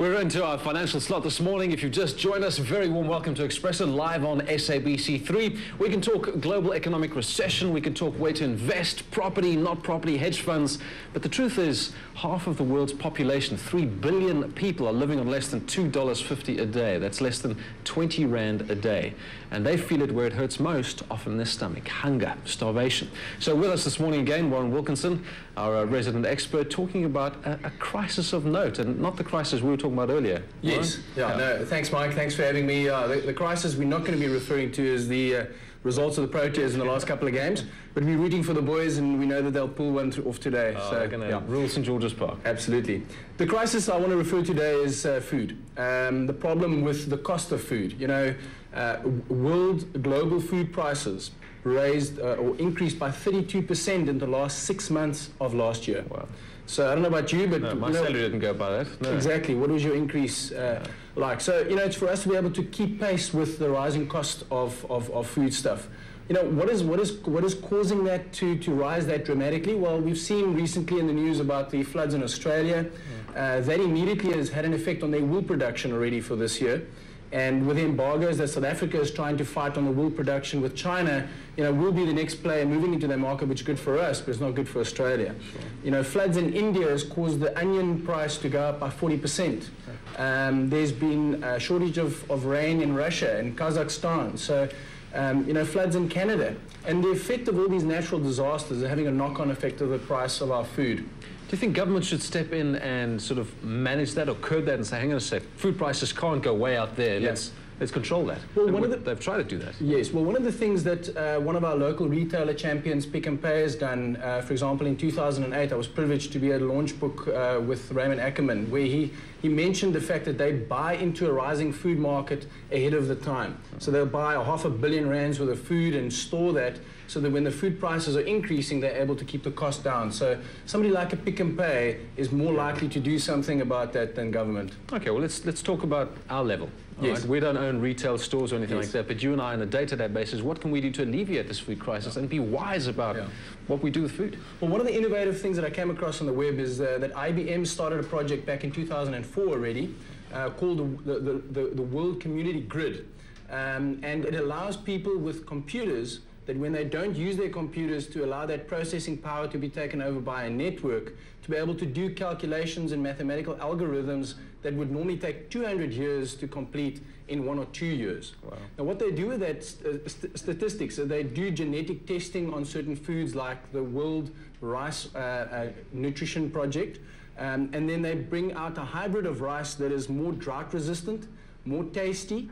We're into our financial slot this morning. If you've just joined us, very warm welcome to Expresso, live on SABC3. We can talk global economic recession, we can talk where to invest, property, not property, hedge funds. But the truth is, half of the world's population, 3 billion people, are living on less than $2.50 a day. That's less than 20 Rand a day. And they feel it where it hurts most, often in their stomach: hunger, starvation. So with us this morning again, Warren Wilkinson, our resident expert, talking about a crisis of note, and not the crisis we were talking about earlier. Yes. No, thanks, Mike. Thanks for having me. The crisis we're not going to be referring to is the results of the Proteas in the last couple of games, but we're rooting for the boys, and we know that they'll pull one off today. So they're going to rule St. George's Park. Absolutely. The crisis I want to refer to today is food. The problem with the cost of food. You know, global food prices raised or increased by 32% in the last 6 months of last year. Wow. So I don't know about you, but no, my salary didn't go by that. No. Exactly. What was your increase like? So, you know, it's for us to be able to keep pace with the rising cost of food stuff. You know, what is causing that to rise that dramatically? Well, we've seen recently in the news about the floods in Australia. That immediately has had an effect on their wool production already for this year. And with the embargoes that South Africa is trying to fight on the wool production with China, you know, we'll be the next player moving into that market, which is good for us, but it's not good for Australia. Sure. You know, floods in India has caused the onion price to go up by 40%. There's been a shortage of rain in Russia and Kazakhstan. So, you know, floods in Canada. And the effect of all these natural disasters are having a knock-on effect of the price of our food. Do you think government should step in and sort of manage that or curb that and say, hang on a sec, food prices can't go way out there, let's control that? Well, they've tried to do that. Yes, well, one of the things that one of our local retailer champions, Pick n Pay, has done, for example, in 2008, I was privileged to be at a launch book with Raymond Ackerman, where he mentioned the fact that they buy into a rising food market ahead of the time. So they'll buy R500 million worth of food and store that, so that when the food prices are increasing, they're able to keep the cost down. So somebody like a Pick n Pay is more likely to do something about that than government. Okay, well, let's talk about our level. Yes. Right? We don't own retail stores or anything like that, but you and I on a day-to-day basis, what can we do to alleviate this food crisis and be wise about what we do with food? Well, one of the innovative things that I came across on the web is that IBM started a project back in 2004 already called the World Community Grid. And it allows people with computers that when they don't use their computers, to allow that processing power to be taken over by a network, to be able to do calculations and mathematical algorithms that would normally take 200 years to complete in 1 or 2 years. Wow. Now, what they do with that statistics, so they do genetic testing on certain foods like the World Rice Nutrition Project, and then they bring out a hybrid of rice that is more drought resistant, more tasty,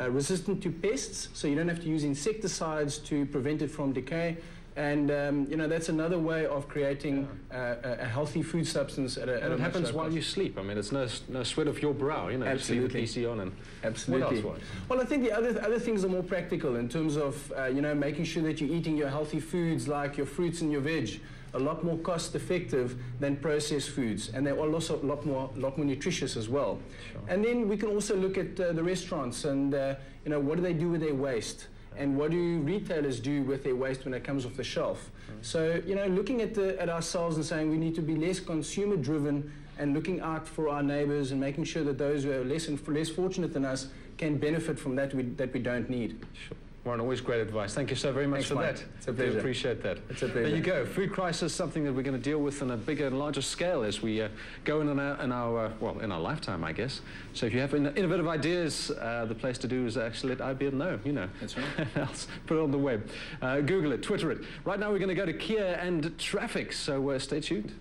resistant to pests, so you don't have to use insecticides to prevent it from decay. And you know, that's another way of creating a healthy food substance at a and it happens while you sleep. I mean, it's no sweat of your brow, you know. Absolutely. Just leave the PC on and absolutely. What else? Well, I think the other things are more practical in terms of you know, making sure that you're eating your healthy foods like your fruits and your veg. A lot more cost effective than processed foods, and they're also a lot more nutritious as well. Sure. And then we can also look at the restaurants and you know, what do they do with their waste? And what do retailers do with their waste when it comes off the shelf? So, you know, looking at ourselves and saying we need to be less consumer-driven and looking out for our neighbors and making sure that those who are less fortunate than us can benefit from that we don't need. Sure. Warren, always great advice. Thank you so very much for that. It's a pleasure. I appreciate that. It's a pleasure. There you go. Food crisis, something that we're going to deal with on a bigger and larger scale as we go in our lifetime, I guess. So if you have innovative ideas, the place to do is actually let IBM know. You know. That's right. Else, put it on the web. Google it, Twitter it. Right now we're going to go to Kia and traffic. So stay tuned.